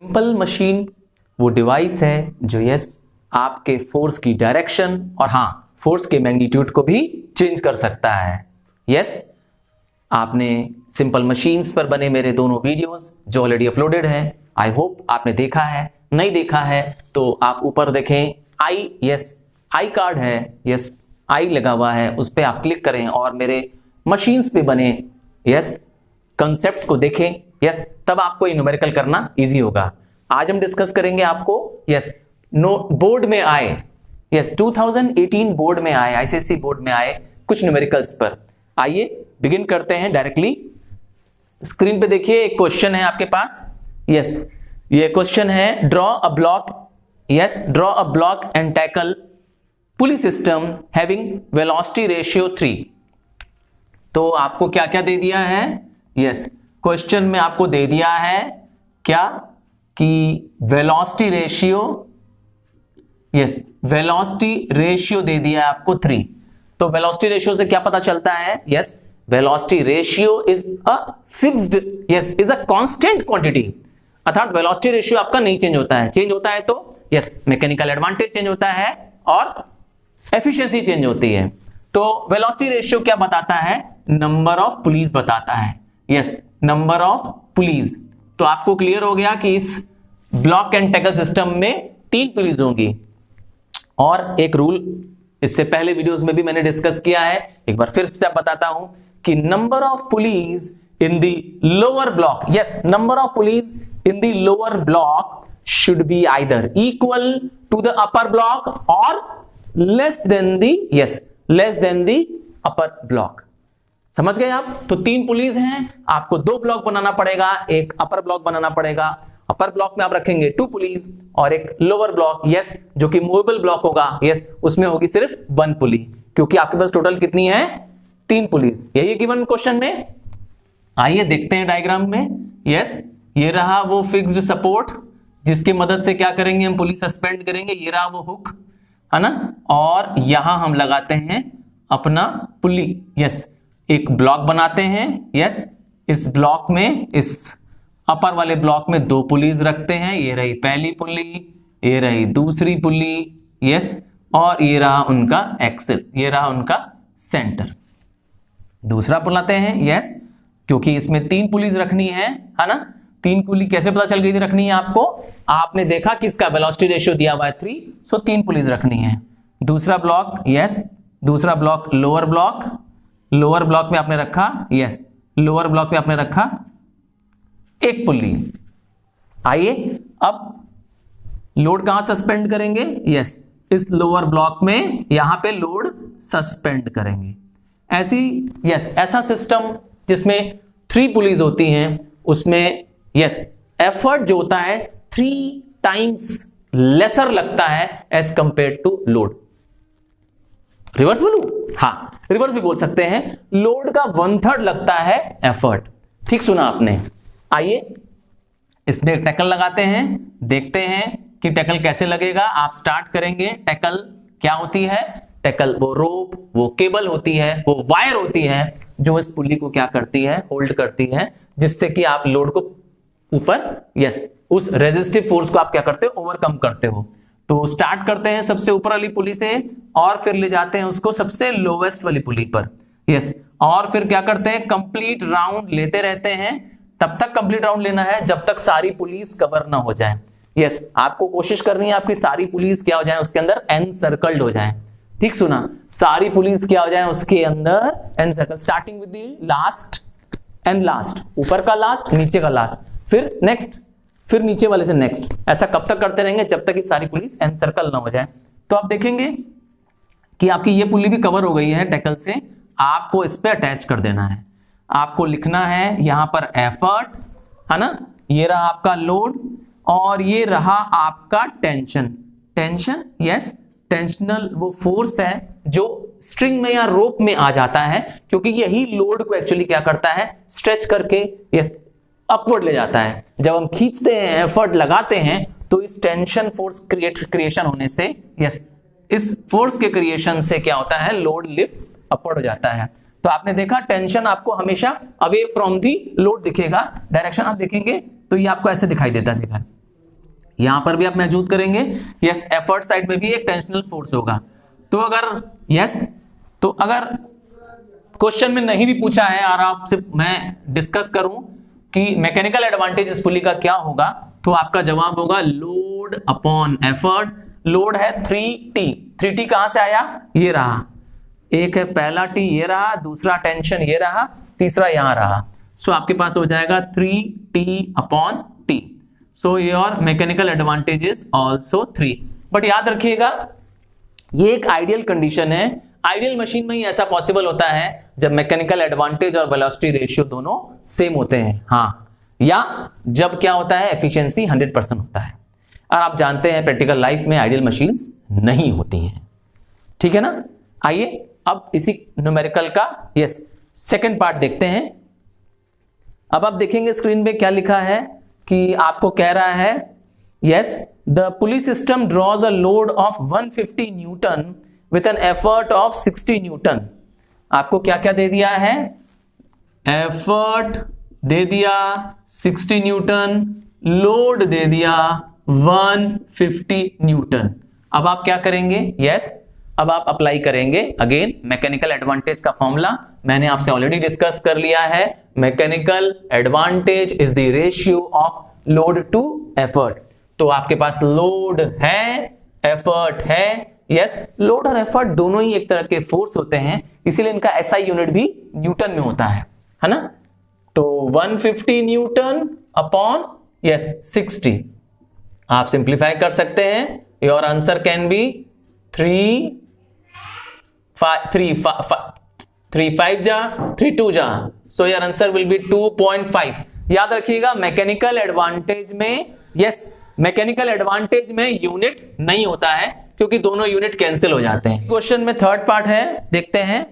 Simple machine वो device है जो आपके फोर्स की डायरेक्शन और फोर्स के मैग्नीट्यूड को भी चेंज कर सकता है। आपने सिंपल मशीन्स पर बने मेरे दोनों वीडियोस जो ऑलरेडी अपलोडेड हैं, आई होप आपने देखा है। नहीं देखा है तो आप ऊपर देखें, आई कार्ड है, आई लगा हुआ है, उस पर आप क्लिक करें और मेरे मशीन्स पे बने कंसेप्ट्स को देखें। तब आपको ये न्यूमेरिकल करना इजी होगा। आज हम डिस्कस करेंगे आपको बोर्ड में आए 2018 बोर्ड में आए, आईसीएसई बोर्ड में आए कुछ न्यूमेरिकल्स पर। आइए बिगिन करते हैं डायरेक्टली। स्क्रीन पे देखिए एक क्वेश्चन है आपके पास। ये क्वेश्चन है, draw a block and tackle pulley system having velocity ratio 3। तो आपको क्या क्या दे दिया है? क्वेश्चन में आपको दे दिया है क्या कि वेलोसिटी रेशियो दे दिया है आपको 3। तो वेलोसिटी रेशियो से क्या पता चलता है? Velocity ratio is a fixed, is a constant quantity. अर्थात वेलोसिटी रेशियो आपका नहीं चेंज होता है। चेंज होता है तो मैकेनिकल एडवांटेज चेंज होता है और एफिशिएंसी चेंज होती है। तो वेलोसिटी रेशियो क्या बताता है? नंबर ऑफ पुलीज बताता है। Number of pulleys. तो आपको क्लियर हो गया कि इस ब्लॉक एंड टैकल सिस्टम में 3 पुलिस होंगी। और एक रूल इससे पहले वीडियोस में भी मैंने डिस्कस किया है, एक बार फिर से बताता हूं कि number of pulleys in the lower block, number of pulleys in the lower block should be either equal to the upper block or less than the upper block. समझ गए आप? तो 3 पुलिस हैं, आपको 2 ब्लॉक बनाना पड़ेगा, एक अपर ब्लॉक बनाना पड़ेगा। अपर block में आप रखेंगे 2 पुलिस और एक लोअर ब्लॉक जो कि मूवेबल ब्लॉक होगा, उसमें होगी सिर्फ 1 पुली, क्योंकि आपके पास टोटल कितनी है? 3 पुलिस। यही गिवन क्वेश्चन में। आइए देखते हैं डायग्राम में। ये रहा वो फिक्स्ड सपोर्ट जिसकी मदद से क्या करेंगे हम? पुलिस सस्पेंड करेंगे। ये रहा वो हुक, है ना? और यहां हम लगाते हैं अपना पुली। एक ब्लॉक बनाते हैं। इस ब्लॉक में, इस अपर वाले ब्लॉक में 2 पुलीज रखते हैं। ये रही पहली पुली, ये रही दूसरी पुली, और ये रहा उनका एक्सेल, ये रहा उनका सेंटर। दूसरा बनाते हैं, क्योंकि इसमें 3 पुलिस रखनी है ना? 3 पुली कैसे पता चल गई थी रखनी है आपको? आपने देखा कि इसका वेलोसिटी रेशियो दिया हुआ है 3, सो 3 पुलिस रखनी है। दूसरा ब्लॉक, दूसरा ब्लॉक लोअर ब्लॉक में आपने रखा, लोअर ब्लॉक में आपने रखा 1 पुली। आइए अब लोड कहां सस्पेंड करेंगे? इस लोअर ब्लॉक में, यहां पे लोड सस्पेंड करेंगे। ऐसा सिस्टम जिसमें 3 पुलिस होती हैं, उसमें एफर्ट जो होता है 3 टाइम्स लेसर लगता है as compare to load. Reverse बोलूं? रिवर्स भी बोल सकते हैं। लोड का 1/3 लगता है एफर्ट। ठीक सुना आपने। आइए इसमें टैकल लगाते हैं, देखते हैं कि टैकल कैसे लगेगा। आप स्टार्ट करेंगे। टैकल क्या होती है? टैकल वो रोप, वो केबल होती है, वो वायर होती है जो इस पुली को क्या करती है? होल्ड करती है, जिससे कि आप लोड को ऊपर उस रेजिस्टिव फोर्स को आप क्या करते हो? ओवरकम करते हो। तो स्टार्ट करते हैं सबसे ऊपर वाली पुली से और फिर ले जाते हैं उसको सबसे लोवेस्ट वाली पुली पर। और फिर क्या करते हैं? कंप्लीट राउंड लेते रहते हैं। तब तक कंप्लीट राउंड लेना है जब तक सारी पुलिस कवर ना हो जाए। आपको कोशिश करनी है आपकी सारी पुलिस क्या हो जाए? उसके अंदर एनसर्कल्ड हो जाए। ठीक सुना? सारी पुलिस क्या हो जाए? उसके अंदर encircle, starting with the last and last, ऊपर का लास्ट, नीचे का लास्ट, फिर नेक्स्ट, फिर नीचे वाले से नेक्स्ट। ऐसा कब तक करते रहेंगे? जब तक कि सारी पुलिस एनसर्कल ना हो जाए। तो आप देखेंगे कि आपकी ये पुली भी कवर हो गई है टैकल से। आपको इस पे अटैच कर देना है। आपको लिखना है यहां पर एफर्ट, है ना? ये रहा आपका लोड और ये रहा आपका टेंशन। टेंशनल वो फोर्स है जो स्ट्रिंग में या रोप में आ जाता है, क्योंकि यही लोड को एक्चुअली क्या करता है? स्ट्रेच करके अपवर्ड ले जाता है। जब हम खींचते हैं, एफर्ट लगाते हैं, तो इस टेंशन फोर्स क्रिएशन होने से, इस फोर्स के क्रिएशन से क्या होता है? लोड लिफ्ट अपवर्ड हो जाता है। तो आपने देखा टेंशन आपको हमेशा अवे फ्रॉम दी लोड दिखेगा। डायरेक्शन आप देखेंगे तो ये आपको ऐसे दिखाई देता है। यहां पर भी आप महसूस करेंगे। यस, एफर्ट साइड में भी एक टेंशनल फोर्स होगा। तो अगर यस, तो अगर क्वेश्चन में नहीं भी पूछा है और आपसे मैं डिस्कस करूं कि मैकेनिकल एडवांटेज इस पुली का क्या होगा, तो आपका जवाब होगा लोड अपॉन एफर्ट। लोड है 3T। 3T कहां से आया? ये रहा, एक है पहला T ये रहा, दूसरा टेंशन ये रहा, तीसरा यहां रहा। सो आपके पास हो जाएगा 3T upon T। So your mechanical advantage is also 3। But याद रखिएगा ये एक आइडियल कंडीशन है। आइडियल मशीन में ही ऐसा पॉसिबल होता है जब मैकेनिकल एडवांटेज और वेलोसिटी रेशियो दोनों सेम होते हैं, हाँ, या जब क्या होता है एफिशिएंसी 100% होता है। और आप जानते हैं प्रैक्टिकल लाइफ में आइडियल मशीन्स नहीं होती हैं, ठीक है ना। आइए अब इसी न्यूमेरिकल का यस सेकंड पार्ट देखते हैं। अब आप देखेंगे स्क्रीन पे क्या लिखा है कि आपको कह रहा है yes the pulley system draws a load of 150 Newton with an effort of 60 Newton. आपको क्या क्या दे दिया है? एफर्ट दे दिया 60 न्यूटन, लोड दे दिया 150 न्यूटन। अब आप क्या करेंगे? यस, अब आप अप्लाई करेंगे अगेन मैकेनिकल एडवांटेज का फॉर्मूला। मैंने आपसे ऑलरेडी डिस्कस कर लिया है। Mechanical advantage is the ratio of load to effort. तो आपके पास लोड है, एफर्ट है। यस, लोड और एफर्ट दोनों ही एक तरह के फोर्स होते हैं, इसीलिए इनका एसआई यूनिट भी न्यूटन में होता है ना। तो 150 न्यूटन अपॉन यस 60। आप सिंप्लीफाई कर सकते हैं। योर आंसर कैन बी 3 5 जा 3 2 जा। सो योर आंसर विल बी 2.5। याद रखिएगा मैकेनिकल एडवांटेज में यस, मैकेनिकल एडवांटेज में यूनिट नहीं होता है क्योंकि दोनों यूनिट कैंसिल हो जाते हैं। क्वेश्चन में थर्ड पार्ट है, देखते हैं।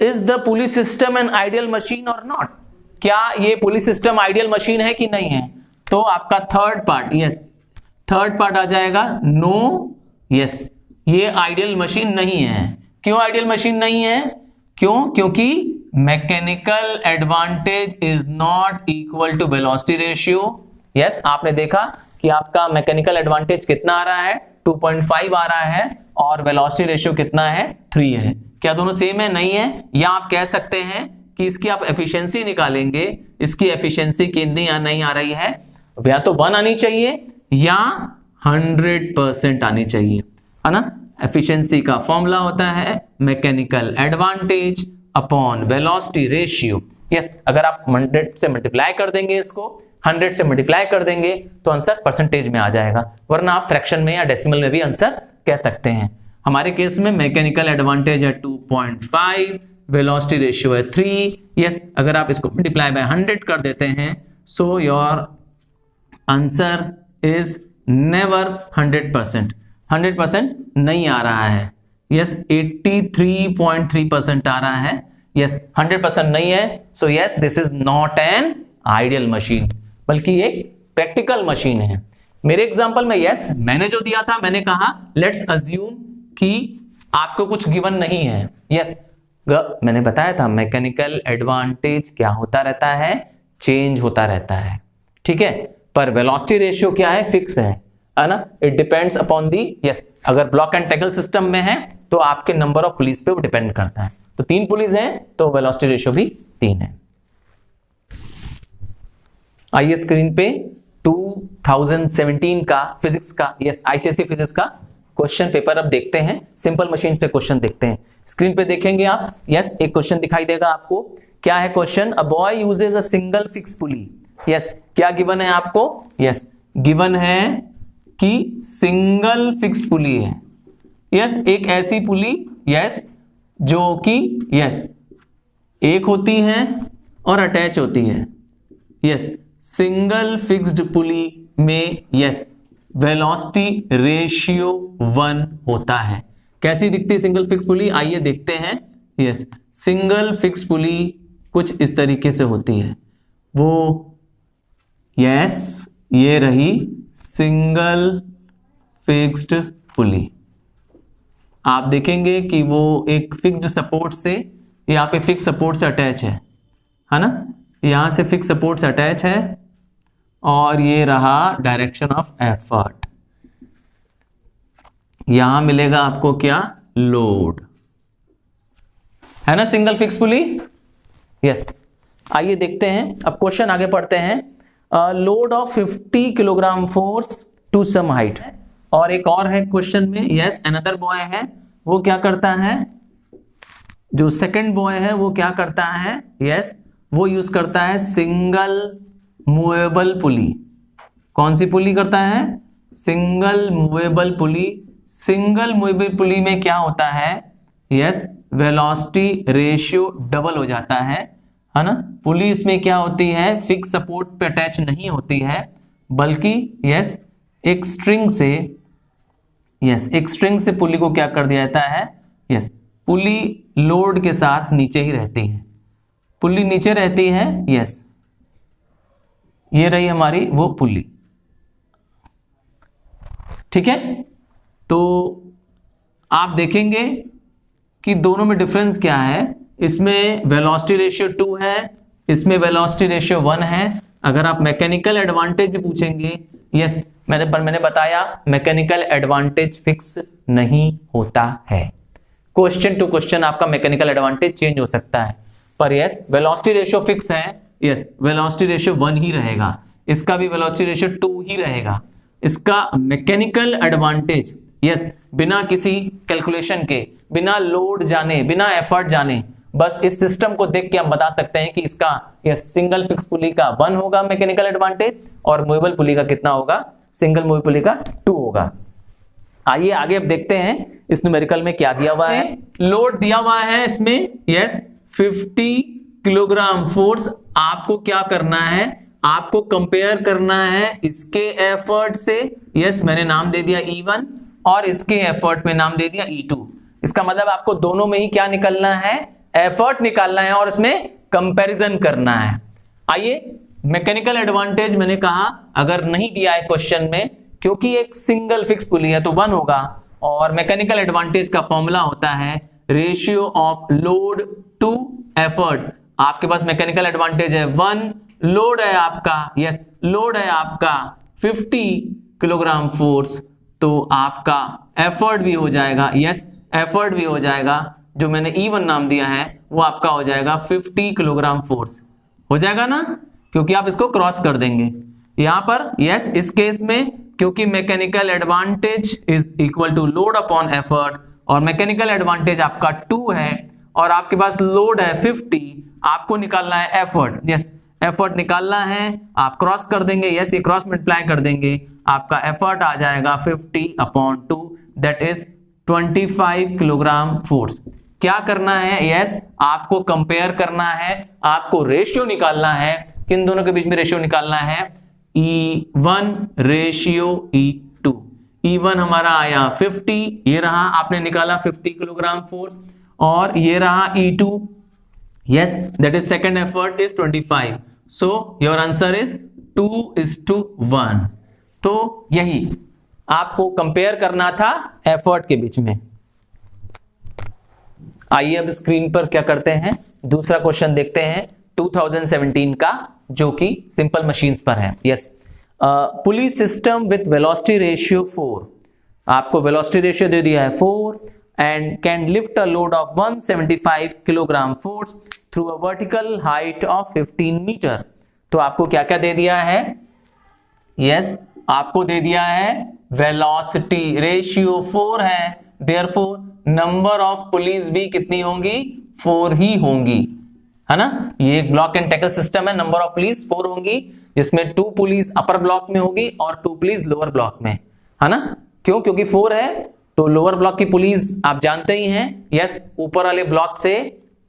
Is the pulley system an ideal machine और नॉट? क्या ये पुली सिस्टम आइडियल मशीन है कि नहीं है? तो आपका third part yes, third part आ जाएगा नो। यस, ये आइडियल मशीन नहीं है। क्यों आइडियल मशीन नहीं है? क्यों? क्योंकि mechanical advantage is not equal to velocity ratio. Yes, आपने देखा कि आपका मैकेनिकल एडवांटेज कितना आ रहा है? 2.5 आ रहा है और वेलोसिटी रेशियो कितना है? 3 है। क्या दोनों सेम है? नहीं है। या आप कह सकते हैं कि इसकी आप एफिशिएंसी निकालेंगे, इसकी एफिशिएंसी कितनी नहीं आ रही है? या तो 1 आनी चाहिए या 100% आनी चाहिए, है ना। एफिशिएंसी का फॉर्मूला होता है mechanical advantage upon velocity ratio. Yes, अगर आप 100 से मल्टीप्लाई कर देंगे, इसको 100 से मल्टीप्लाई कर देंगे तो आंसर परसेंटेज में आ जाएगा, वरना आप फ्रैक्शन में या डेसिमल में भी आंसर कह सकते हैं। हमारे केस में मैकेनिकल एडवांटेज है 2.5, वेलोसिटी रेशियो है 3। यस, अगर आप इसको मल्टीप्लाई बाय 100 कर देते हैं, सो योर आंसर इज नेवर 100%। 100% नहीं आ रहा है। यस, 83.3% आ रहा है। यस, 100% नहीं है। So yes, this is not an ideal machine, बल्कि एक प्रैक्टिकल मशीन है। मेरे एग्जांपल में यस, मैंने जो दिया था, मैंने कहा लेट्स अज्यूम कि आपको कुछ गिवन नहीं है। यस, मैंने बताया था मैकेनिकल एडवांटेज क्या होता रहता है? चेंज होता रहता है, ठीक है। पर वेलोसिटी रेशियो क्या है? फिक्स है ना। It depends upon the yes, अगर ब्लॉक एंड टैकल सिस्टम में है तो आपके नंबर ऑफ पुलिस पे वो डिपेंड करता है। तो 3 पुलिस हैं तो वेलोसिटी रेशियो भी 3 है। आइए स्क्रीन पे 2017 का फिजिक्स का यस आईसीएसई फिजिक्स का क्वेश्चन पेपर अब देखते हैं। सिंपल मशीन पे क्वेश्चन देखते हैं। स्क्रीन पे देखेंगे आप, यस एक क्वेश्चन दिखाई देगा आपको। क्या है question? A boy uses a single fix pulley. Yes, क्या गिवन है आपको? यस, गिवन है कि सिंगल फिक्स पुली है। यस, एक ऐसी पुली यस जो कि यस एक होती है और अटैच होती है। यस, सिंगल फिक्स्ड पुली में यस वेलोसिटी रेशियो 1 होता है। कैसी दिखती है सिंगल फिक्स पुली? आइए देखते हैं। यस, सिंगल फिक्स पुली कुछ इस तरीके से होती है। वो यस, ये रही सिंगल फिक्स्ड पुली। आप देखेंगे कि वो एक फिक्स्ड सपोर्ट से, यहाँ पे फिक्स सपोर्ट से अटैच है ना। यहां से फिक्स सपोर्ट से अटैच है और ये रहा डायरेक्शन ऑफ एफर्ट। यहां मिलेगा आपको क्या, लोड, है ना, सिंगल फिक्स पुली। यस, आइए देखते हैं, अब क्वेश्चन आगे पढ़ते हैं। Load of 50 kilogram force to some height, और एक और है क्वेश्चन में। यस, अनदर बॉय है, वो क्या करता है, जो सेकंड बॉय है वो क्या करता है, यस, वो यूज करता है सिंगल मूवेबल पुली। कौन सी पुली करता है, single movable pulley. Single movable pulley में क्या होता है, यस, वेलोसिटी रेशियो डबल हो जाता है ना। पुली इसमें क्या होती है, फिक्स सपोर्ट पे अटैच नहीं होती है, बल्कि यस एक स्ट्रिंग से, यस एक स्ट्रिंग से पुली को क्या कर दिया जाता है, यस पुली लोड के साथ नीचे ही रहती है, पुली नीचे रहती है। यस, ये रही हमारी वो पुली, ठीक है। तो आप देखेंगे कि दोनों में डिफरेंस क्या है, इसमें वेलोसिटी रेशियो 2 है, इसमें वेलोसिटी रेशियो 1 है। अगर आप मैकेनिकल एडवांटेज भी पूछेंगे, यस मैंने बताया मैकेनिकल एडवांटेज फिक्स नहीं होता है, क्वेश्चन टू क्वेश्चन आपका मैकेनिकल एडवांटेज चेंज हो सकता है, पर यस वेलोसिटी रेशियो फिक्स है। यस, वेलोसिटी रेशियो 1 ही रहेगा, इसका भी वेलोसिटी रेशियो 2 ही रहेगा। इसका मैकेनिकल एडवांटेज, यस बिना किसी कैलकुलेशन के, बिना लोड जाने, बिना एफर्ट जाने, बस इस सिस्टम को देख के हम बता सकते हैं कि इसका यस सिंगल फिक्स पुली का 1 होगा मैकेनिकल एडवांटेज, और मूवेबल पुली का कितना होगा, सिंगल मूवेबल पुली का 2 होगा। आइए आगे अब देखते हैं इस न्यूमेरिकल में क्या दिया हुआ है। लोड दिया हुआ है इसमें, यस 50 किलोग्राम फोर्स। आपको क्या करना है, आपको कंपेयर करना है इसके एफर्ट से। यस, मैंने नाम दे दिया E1 और इसके एफर्ट में नाम दे दिया E2। इसका मतलब आपको दोनों में ही क्या निकलना है, एफर्ट निकालना है और इसमें कंपैरिजन करना है। आइए, मैकेनिकल एडवांटेज मैंने कहा अगर नहीं दिया है क्वेश्चन में, क्योंकि एक सिंगल फिक्स पुली है तो 1 होगा, और मैकेनिकल एडवांटेज का फॉर्मूला होता है ratio of load to effort. आपके पास मैकेनिकल एडवांटेज है 1, लोड है आपका, यस लोड है आपका 50 किलोग्राम फोर्स, तो आपका एफर्ट भी हो जाएगा, यस एफर्ट भी हो जाएगा, जो मैंने E1 नाम दिया है वो आपका हो जाएगा 50 किलोग्राम फोर्स, हो जाएगा ना, क्योंकि आप इसको क्रॉस कर देंगे यहां पर। यस, इस केस में क्योंकि mechanical advantage is equal to load upon effort, और मैकेनिकल एडवांटेज आपका 2 है और आपके पास लोड है 50, आपको निकालना है एफर्ट। यस, एफर्ट निकालना है, आप क्रॉस कर देंगे, यस ये क्रॉस मल्टीप्लाई कर देंगे, आपका एफर्ट आ जाएगा 50/2, दैट इज 25 किलोग्राम फोर्स। क्या करना है, यस आपको कंपेयर करना है, आपको रेशियो निकालना है, किन दोनों के बीच में रेशियो निकालना है, E1 रेशियो E2। E1 हमारा आया 50, ये रहा आपने निकाला 50 किलोग्राम फोर्स, और ये रहा E2, yes that is second effort is 25, so your answer is 2:1। तो यही आपको कंपेयर करना था एफर्ट के बीच में। आइए अब स्क्रीन पर क्या करते हैं, दूसरा क्वेश्चन देखते हैं 2017 का, जो कि सिंपल मशीन्स पर है। Yes, pulley system with velocity ratio 4, आपको वेलोसिटी रेशियो दे दिया है 4 and can lift a load of 175 kilogram force through a vertical height of 15 metre. तो आपको क्या क्या दे दिया है, यस आपको दे दिया है वेलोसिटी रेशियो 4 है, देयरफॉर नंबर ऑफ पुलीज भी कितनी होंगी, 4 ही होंगी, है ना। ये एक ब्लॉक एंड टैकल सिस्टम है, नंबर ऑफ पुलिस 4 होंगी, जिसमें 2 पुलिस अपर ब्लॉक में होगी और 2 पुलिस लोअर ब्लॉक में, है ना। क्यों, क्योंकि 4 है तो लोअर ब्लॉक की पुलिस आप जानते ही हैं, यस ऊपर वाले ब्लॉक से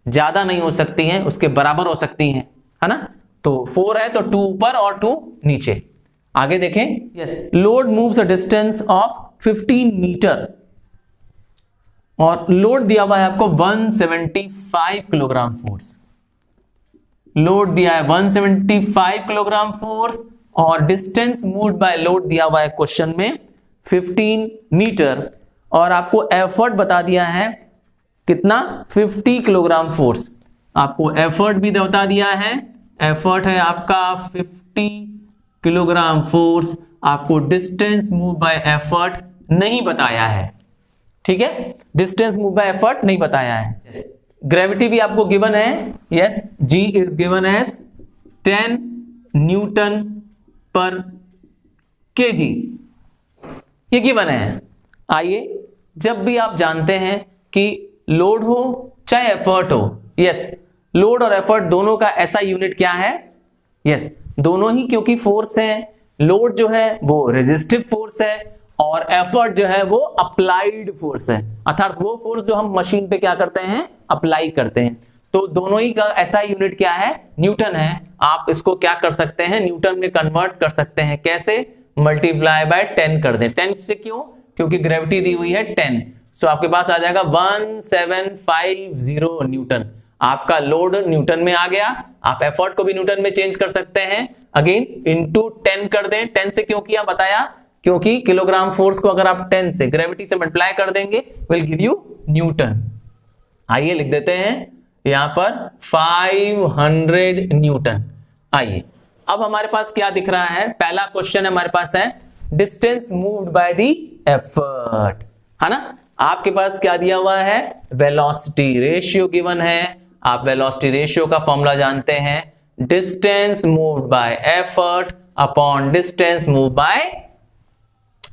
ज्यादा नहीं हो सकती हैं, उसके बराबर हो सकती हैं, है ना। तो 4 है तो 2 ऊपर और 2 नीचे। आगे देखें, yes load moves a distance of 15 metre, और लोड दिया हुआ है आपको 175 किलोग्राम फोर्स, लोड दिया है 175 किलोग्राम फोर्स, और डिस्टेंस मूव्ड बाय लोड दिया हुआ है क्वेश्चन में 15 मीटर, और आपको एफर्ट बता दिया है कितना, 50 किलोग्राम फोर्स। आपको एफर्ट भी बता दिया है, एफर्ट है आपका 50 किलोग्राम फोर्स, आपको डिस्टेंस मूव बाय एफर्ट नहीं बताया है, ठीक है, डिस्टेंस मूव बाय एफर्ट नहीं बताया है। ग्रेविटी भी आपको गिवन है, yes, G is given as 10 newton per kg, ये गिवन है। आइए, जब भी आप जानते हैं कि लोड हो चाहे एफर्ट हो, यस, लोड और एफर्ट दोनों का ऐसा यूनिट क्या है, यस, दोनों ही क्योंकि फोर्स है, लोड जो है वो रेजिस्टिव फोर्स है और एफर्ट जो है वो अप्लाइड फोर्स है, अर्थात वो फोर्स जो हम मशीन पे क्या करते हैं, अप्लाई करते हैं। तो दोनों ही का ऐसा यूनिट क्या है, न्यूटन है। आप इसको क्या कर सकते हैं, न्यूटन में कन्वर्ट कर सकते हैं, कैसे, मल्टीप्लाई बाय 10 कर दें। 10 से क्यों, क्योंकि ग्रेविटी दी हुई है 10, सो आपके पास आ जाएगा 1750 न्यूटन। आपका लोड न्यूटन में आ गया, आप एफर्ट को भी न्यूटन में चेंज कर सकते हैं, अगेन इनटू 10 कर दें। 10 से क्यों किया बताया, क्योंकि किलोग्राम फोर्स को अगर आप 10 से ग्रेविटी से मल्टीप्लाई कर देंगे विल गिव यू न्यूटन। आइए लिख देते हैं यहां पर 500 न्यूटन। आइए, अब हमारे पास क्या दिख रहा है, पहला क्वेश्चन हमारे पास है distance moved by the effort, है ना। आपके पास क्या दिया हुआ है, वेलोसिटी रेशियो गिवन है। आप वेलोसिटी रेशियो का फॉर्मूला जानते हैं, distance moved by effort upon distance moved by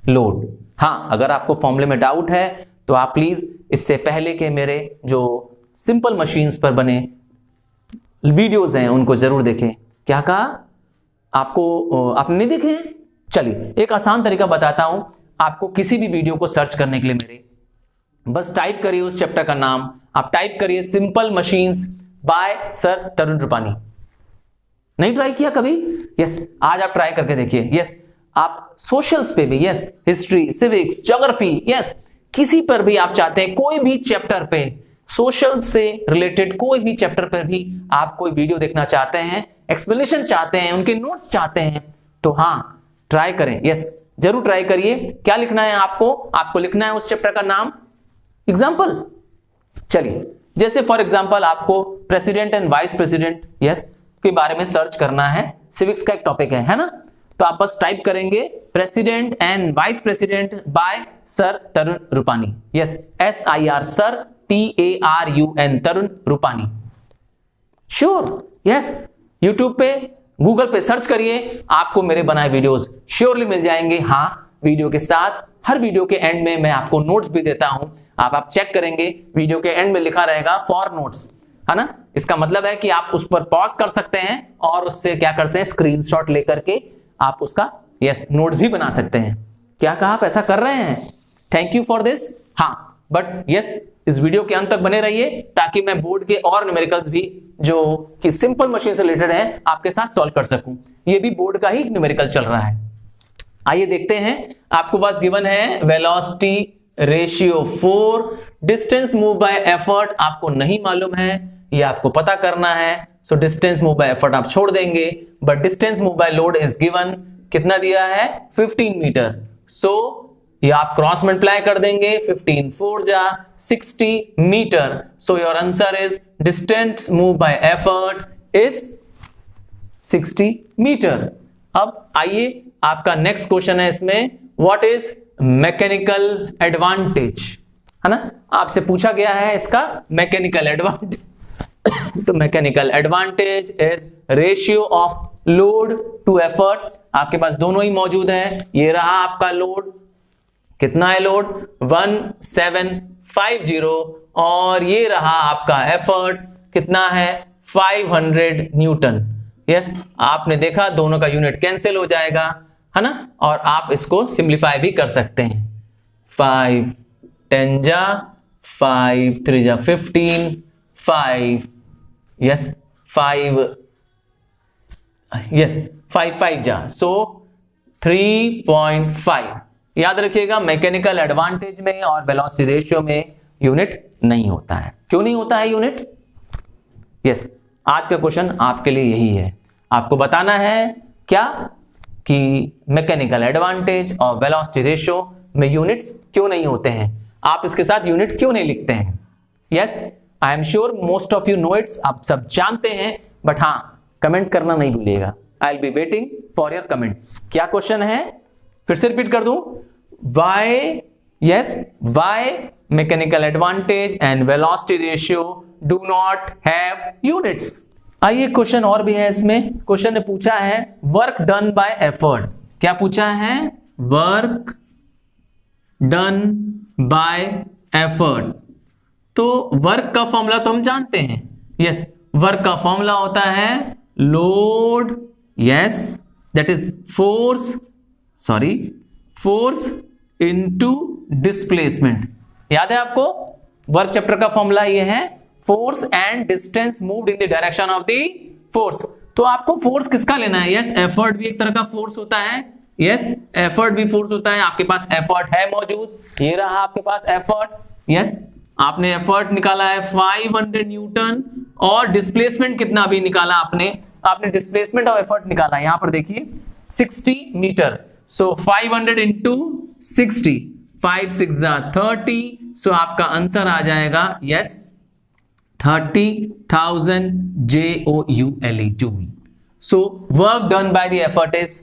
load. हाँ, अगर आपको फॉर्मूले में डाउट है तो आप प्लीज इससे पहले के मेरे जो सिंपल मशीन्स पर बने वीडियोस हैं उनको जरूर देखें। क्या कहा आपको, आपने नहीं देखे? चलिए एक आसान तरीका बताता हूं आपको, किसी भी वीडियो को सर्च करने के लिए मेरे बस टाइप करिए उस चैप्टर का नाम, आप टाइप करिए सिंपल मशीन्स बाय सर तरुण रूपानी। नहीं ट्राई किया कभी? यस, आज आप ट्राई करके देखिए। यस, आप सोशल्स पे भी, yes, history, civics, geography, yes, किसी पर भी आप चाहते हैं, कोई भी चैप्टर पे, सोशल से रिलेटेड कोई भी चैप्टर पर भी आप कोई वीडियो देखना चाहते हैं, एक्सप्लेनेशन चाहते हैं, उनके नोट्स चाहते हैं, तो हाँ ट्राई करें। यस, जरूर ट्राई करिए। क्या लिखना है आपको, आपको लिखना है उस चैप्टर का नाम, एग्जाम्पल। चलिए, जैसे फॉर एग्जाम्पल आपको president and vice president, yes, के बारे में सर्च करना है, सिविक्स का एक टॉपिक है ना, तो आप बस टाइप करेंगे president and vice president bye sir Tarun Rupani. Yes, SIR sir TARUN Tarun Rupani. Sure, yes, YouTube पे, गूगल पे सर्च करिए, आपको मेरे बनाए वीडियोस श्योरली मिल जाएंगे। हाँ, वीडियो के साथ हर वीडियो के एंड में मैं आपको नोट्स भी देता हूं, आप चेक करेंगे, वीडियो के एंड में लिखा रहेगा फॉर नोट्स, है ना। इसका मतलब है कि आप उस पर पॉज कर सकते हैं और उससे क्या करते हैं, स्क्रीनशॉट लेकर के आप उसका यस नोट भी बना सकते हैं। क्या कहा, आप ऐसा कर रहे हैं? Thank you for this. हाँ, बट यस, इस वीडियो के अंत तक बने रहिए ताकि मैं बोर्ड के और न्यूमेरिकल्स भी जो कि सिंपल मशीन से रिलेटेड है आपके साथ सॉल्व कर सकूं। ये भी बोर्ड का ही न्यूमेरिकल चल रहा है। आइए देखते हैं, आपको पास गिवन है velocity ratio 4, distance move by effort आपको नहीं मालूम है, ये आपको पता करना है। So distance move by effort आप छोड़ देंगे, but distance move by load is given, कितना दिया है, 15 मीटर। सो ये आप क्रॉस मल्टीप्लाई कर देंगे, 15 4 जा 60 metre. So your answer is distance move by effort is 60 metre. अब आइए, आपका नेक्स्ट क्वेश्चन है इसमें, व्हाट इज मैकेनिकल एडवांटेज, है ना, आपसे पूछा गया है इसका मैकेनिकल एडवांटेज। तो mechanical advantage is ratio of load to effort. आपके पास दोनों ही मौजूद है, ये रहा आपका लोड, कितना है लोड, 1750, और ये रहा आपका एफर्ट, कितना है, 500 न्यूटन। यस, आपने देखा दोनों का यूनिट कैंसिल हो जाएगा, है ना, और आप इसको सिंप्लीफाई भी कर सकते हैं। 5 10 जा 5 3 जा 15, 5 यस 5 यस 5 5 जा, सो 3.5। याद रखिएगा, मैकेनिकल एडवांटेज में और वेलोसिटी रेशियो में यूनिट नहीं होता है। क्यों नहीं होता है यूनिट? यस, आज का क्वेश्चन आपके लिए यही है, आपको बताना है क्या कि मैकेनिकल एडवांटेज और वेलोसिटी रेशियो में यूनिट्स क्यों नहीं होते हैं, आप इसके साथ यूनिट क्यों नहीं लिखते हैं। Yes, I am sure most of you know it's, आप सब जानते हैं, बट हाँ कमेंट करना नहीं भूलिएगा। I will be waiting for your comment. क्या क्वेश्चन है, फिर से रिपीट कर दूं, why, yes, why mechanical advantage and velocity ratio do not have units. आइए क्वेश्चन और भी है इसमें। क्वेश्चन ने पूछा है वर्क डन बाय एफर्ट। क्या पूछा है, वर्क डन बाय एफर्ट। तो वर्क का फॉर्मूला तो हम जानते हैं, यस, वर्क का फॉर्मूला होता है load, yes, that is force into displacement. याद है आपको, वर्क चैप्टर का फॉर्मूला ये है force and distance moved in the direction of the force. तो आपको फोर्स किसका लेना है, यस, एफर्ट भी एक तरह का फोर्स होता है, यस, एफर्ट भी फोर्स होता है। आपके पास एफर्ट है मौजूद, ये रहा आपके पास एफर्ट, यस, आपने एफर्ट निकाला है 500 न्यूटन और डिस्प्लेसमेंट कितना भी निकाला आपने डिस्प्लेसमेंट और एफर्ट निकाला, यहां पर देखिए 60 मीटर। सो 500 इंटू 60, 5 6 30, सो आपका आंसर आ जाएगा, yes, 30,000 joule, joule. So work done by the effort is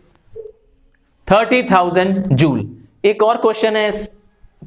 30,000 joule. एक और क्वेश्चन है इस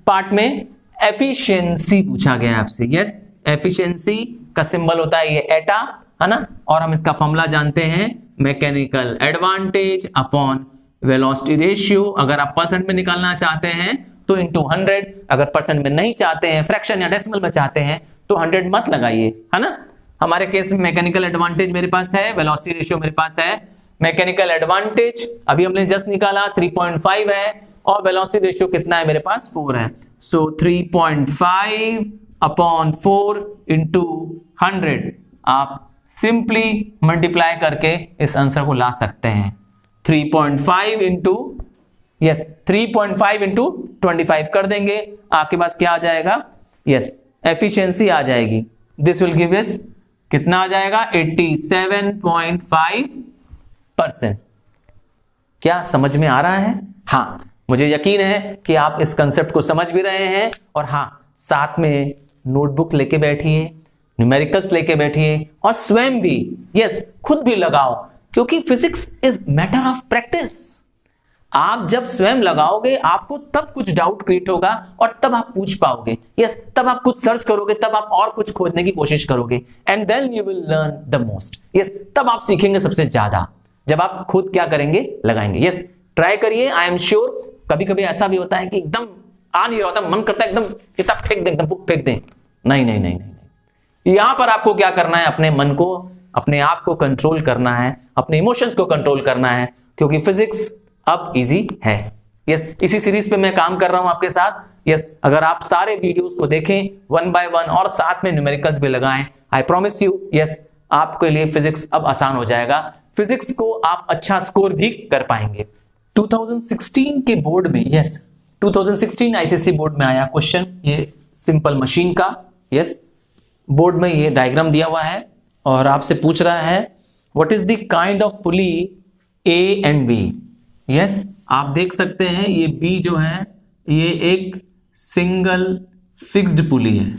पार्ट में, एफिशिएंसी पूछा गया आपसे, यस, एफिशिएंसी का सिंबल होता है ये एटा, है ना, और हम इसका फॉर्मूला जानते हैं mechanical advantage upon velocity ratio. अगर आप परसेंट में निकालना चाहते हैं तो इंटू 100, अगर परसेंट में नहीं चाहते हैं, फ्रैक्शन या डेसिमल में चाहते हैं तो 100 मत लगाइए, है ना। हमारे केस में मैकेनिकल एडवांटेज मेरे पास है, वेलोसिटी रेशियो मेरे पास है। मैकेनिकल एडवांटेज अभी हमने जस्ट निकाला 3.5 है और वेलोसिटी रेशियो कितना है मेरे पास, 4 है। सो 3.5 अपॉन 4 इंटू 100, आप सिंपली मल्टीप्लाई करके इस आंसर को ला सकते हैं। 3.5 इंटू, यस, 3.5 इंटू 25 कर देंगे, आपके पास क्या आ जाएगा, यस, एफिशिएंसी आ जाएगी। दिस विल गिव अस कितना आ जाएगा, 87.5%। क्या समझ में आ रहा है? हाँ, मुझे यकीन है कि आप इस कंसेप्ट को समझ भी रहे हैं। और हाँ, साथ में नोटबुक लेके बैठिए, न्यूमेरिकल्स लेके बैठिए और स्वयं भी, यस, खुद भी लगाओ, क्योंकि physics is matter of practice. आप जब स्वयं लगाओगे आपको तब कुछ डाउट क्रिएट होगा और तब आप पूछ पाओगे, यस, तब आप कुछ सर्च करोगे, तब आप और कुछ खोजने की कोशिश करोगे, and then you will learn the most, yes, तब आप सीखेंगे सबसे ज्यादा जब आप खुद क्या करेंगे, लगाएंगे। यस, ट्राई करिए। आई एम श्योर कभी कभी ऐसा भी होता है कि एकदम आ नहीं रहा होता, मन करता है एकदम किताब फेंक दें, एकदम बुक फेंक दें। नहीं नहीं नहीं नहीं, यहां पर आपको क्या करना है, अपने मन को, अपने आप को कंट्रोल करना है, अपने इमोशंस को कंट्रोल करना है, क्योंकि फिजिक्स अब इजी है। यस, इसी सीरीज पे मैं काम कर रहा हूं आपके साथ। यस, अगर आप सारे वीडियोस को देखें 1 by 1 और साथ में न्यूमेरिकल्स भी लगाएं, आई प्रॉमिस यू, यस, आपके लिए फिजिक्स अब आसान हो जाएगा। फिजिक्स को आप अच्छा स्कोर भी कर पाएंगे। 2016 के बोर्ड में, यस, 2016 आईसीएसई बोर्ड में आया क्वेश्चन, ये सिंपल मशीन का। यस, बोर्ड में ये डायग्राम दिया हुआ है और आपसे पूछ रहा है what is the kind of pulley A and B. Yes, आप देख सकते हैं ये बी जो है ये एक सिंगल फिक्स्ड पुली है।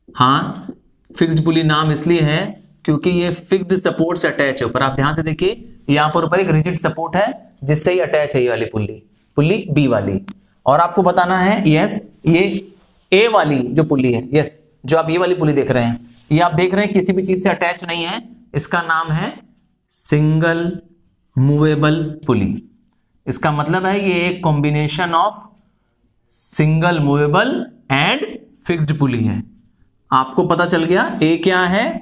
हाँ, फिक्स्ड पुली नाम इसलिए है क्योंकि ये फिक्स्ड सपोर्ट से अटैच है ऊपर। आप ध्यान से देखिए, यहां पर ऊपर एक रिजिड सपोर्ट है जिससे ही अटैच है ये वाली पुली बी वाली। और आपको बताना है, यस, ये ए वाली जो पुली है, यस, जो आप ये वाली पुली देख रहे हैं, ये आप देख रहे हैं किसी भी चीज से अटैच नहीं है, इसका नाम है सिंगल मूवेबल पुली। इसका मतलब है ये एक combination of single movable and fixed pulley है। आपको पता चल गया ए क्या है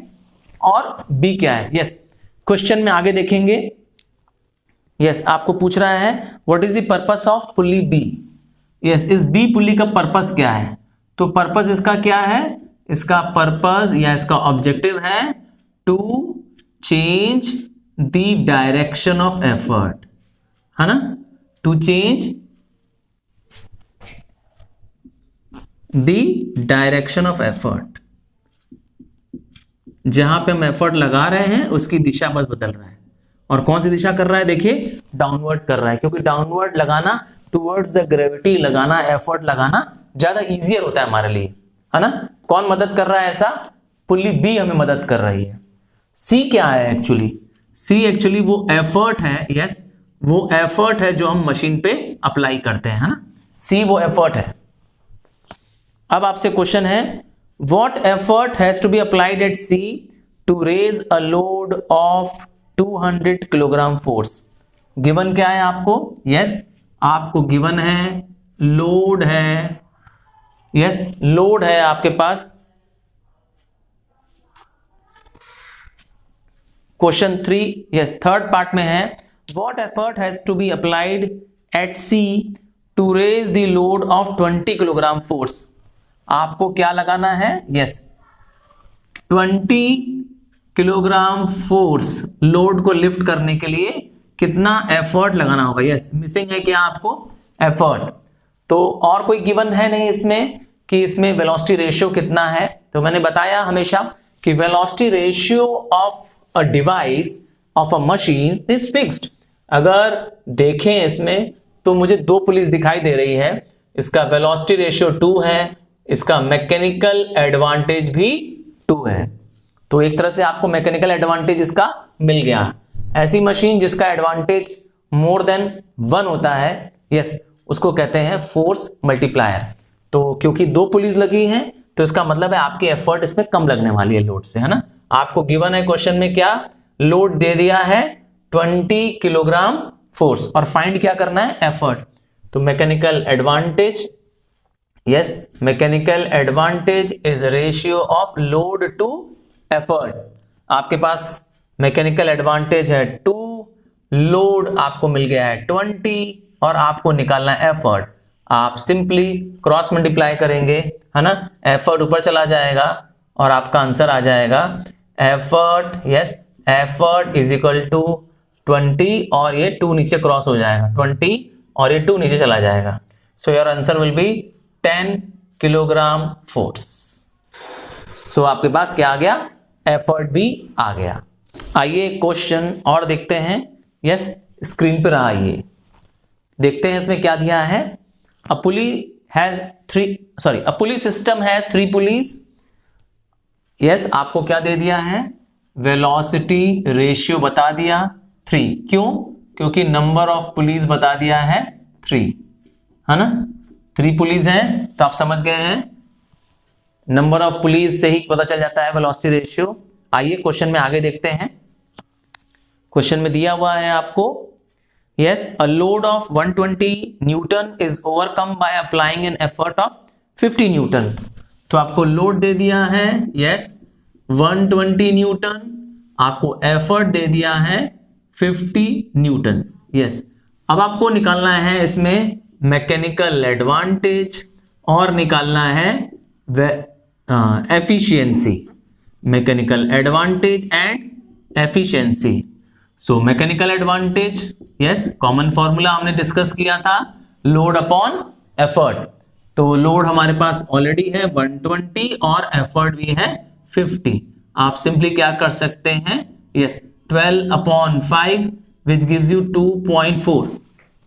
और बी क्या है। यस, क्वेश्चन में आगे देखेंगे। यस, आपको पूछ रहा है what is the purpose of pulley B. Yes, इस बी पुली का पर्पस क्या है, तो पर्पस इसका क्या है, इसका पर्पस या इसका ऑब्जेक्टिव है to change the direction of effort, है ना, to change the direction of effort. जहां पे हम एफर्ट लगा रहे हैं उसकी दिशा बस बदल रहा है। और कौन सी दिशा कर रहा है, देखिए डाउनवर्ड कर रहा है, क्योंकि डाउनवर्ड लगाना, टुवर्ड्स द ग्रेविटी लगाना, एफर्ट लगाना ज्यादा इजियर होता है हमारे लिए, है ना। कौन मदद कर रहा है ऐसा, पुली बी हमें मदद कर रही है। सी क्या है एक्चुअली, सी एक्चुअली वो एफर्ट है, यस वो एफर्ट है जो हम मशीन पे अप्लाई करते हैं, है ना, सी वो एफर्ट है। अब आपसे क्वेश्चन है, what effort has to be applied at C to raise a load of 200 kilogram force. Given क्या है आपको, यस आपको गिवन है लोड है, यस लोड है आपके पास। क्वेश्चन 3 यस थर्ड पार्ट में है, what effort has to be applied at C to raise the load of 20 kilogram force. आपको क्या लगाना है, यस 20 किलोग्राम फोर्स लोड को लिफ्ट करने के लिए कितना एफर्ट लगाना होगा। यस मिसिंग है क्या आपको एफर्ट, तो और कोई गिवन है नहीं इसमें कि इसमें वेलोसिटी रेशियो कितना है। तो मैंने बताया हमेशा कि velocity ratio of a device of a machine is fixed. अगर देखें इसमें तो मुझे 2 पुलिस दिखाई दे रही है, इसका वेलोसिटी रेशियो 2 है, इसका मैकेनिकल एडवांटेज भी 2 है। तो एक तरह से आपको मैकेनिकल एडवांटेज इसका मिल गया। ऐसी मशीन जिसका एडवांटेज मोर देन 1 होता है, यस उसको कहते हैं फोर्स मल्टीप्लायर। तो क्योंकि 2 पुलिस लगी हैं तो इसका मतलब है आपकी एफर्ट इसमें कम लगने वाली है लोड से, है ना। आपको गिवन है क्वेश्चन में क्या, लोड दे दिया है 20 किलोग्राम फोर्स और फाइंड क्या करना है एफर्ट। तो mechanical advantage, yes mechanical advantage is ratio of load to effort. आपके पास मैकेनिकल एडवांटेज है 2, लोड आपको मिल गया है 20 और आपको निकालना है एफर्ट। आप सिंपली क्रॉस मल्टीप्लाई करेंगे, है ना, एफर्ट ऊपर चला जाएगा और आपका आंसर आ जाएगा effort, yes effort is equal to 20 और ये 2 नीचे क्रॉस हो जाएगा 20 और ये 2 नीचे चला जाएगा। So your answer will be 10 kilogram force. So आपके पास क्या आ गया, एफर्ट भी आ गया। आइए क्वेश्चन और देखते हैं, यस स्क्रीन पर रहा, ये देखते हैं इसमें क्या दिया है। A pulley system has 3 pulleys. Yes आपको क्या दे दिया है, वेलोसिटी रेशियो बता दिया 3, क्यों, क्योंकि नंबर ऑफ पुलीज बता दिया है 3, है ना, 3 पुलीज हैं तो आप समझ गए हैं नंबर ऑफ पुलीज से ही पता चल जाता है वेलोसिटी रेशियो। आइए क्वेश्चन में आगे देखते हैं। क्वेश्चन में दिया हुआ है आपको, yes a load of 120 Newton is overcome by applying an effort of 50 Newton. तो आपको लोड दे दिया है, यस 120 न्यूटन, आपको एफर्ट दे दिया है 50 न्यूटन। यस अब आपको निकालना है इसमें मैकेनिकल एडवांटेज और निकालना है efficiency, mechanical advantage and efficiency. So mechanical advantage, yes common formula हमने डिस्कस किया था, लोड अपॉन एफर्ट। तो लोड हमारे पास ऑलरेडी है 120 और एफर्ट भी है 50। आप सिंपली क्या कर सकते हैं, yes 12/5 which gives you 2.4।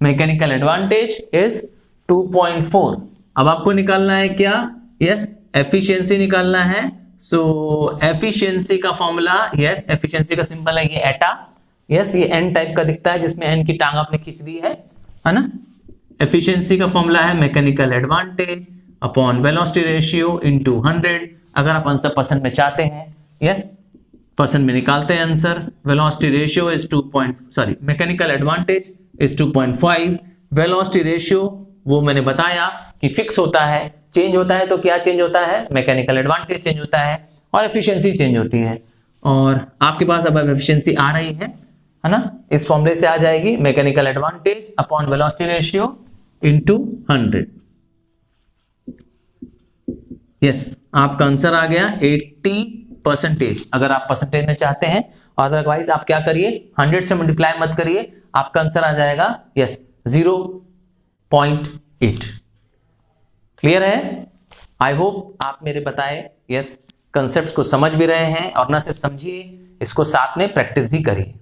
Mechanical advantage is 2.4। अब आपको निकालना है क्या, यस एफिशिएंसी निकालना है। सो एफिशिएंसी का फॉर्मूला, यस एफिशिएंसी का सिंबल है ये एटा, यस ये एन टाइप का दिखता है जिसमें एन की टांग आपने खींच दी है ना। एफिशिएंसी का फॉर्मूला है mechanical advantage upon velocity ratio into 100। अगर आप आंसर परसेंट में चाहते हैं, यस परसेंट में निकालते हैं answer. Velocity ratio is mechanical advantage is 2.5। Velocity ratio वो मैंने बताया कि फिक्स होता है, चेंज होता है तो क्या चेंज होता है, मैकेनिकल एडवांटेज चेंज होता है और एफिशिएंसी चेंज होती है। और आपके पास अब एफिशिएंसी आ रही है ना, इस फॉर्मूले से आ जाएगी mechanical advantage upon velocity ratio into 100। Yes आपका आंसर आ गया 80%। अगर आप परसेंटेज में चाहते हैं, और अदरवाइज आप क्या करिए 100 से मल्टीप्लाई मत करिए, आपका आंसर आ जाएगा यस 0.8। क्लियर है? आई होप आप मेरे बताए यस कंसेप्ट को समझ भी रहे हैं, और ना सिर्फ समझिए, इसको साथ में प्रैक्टिस भी करिए।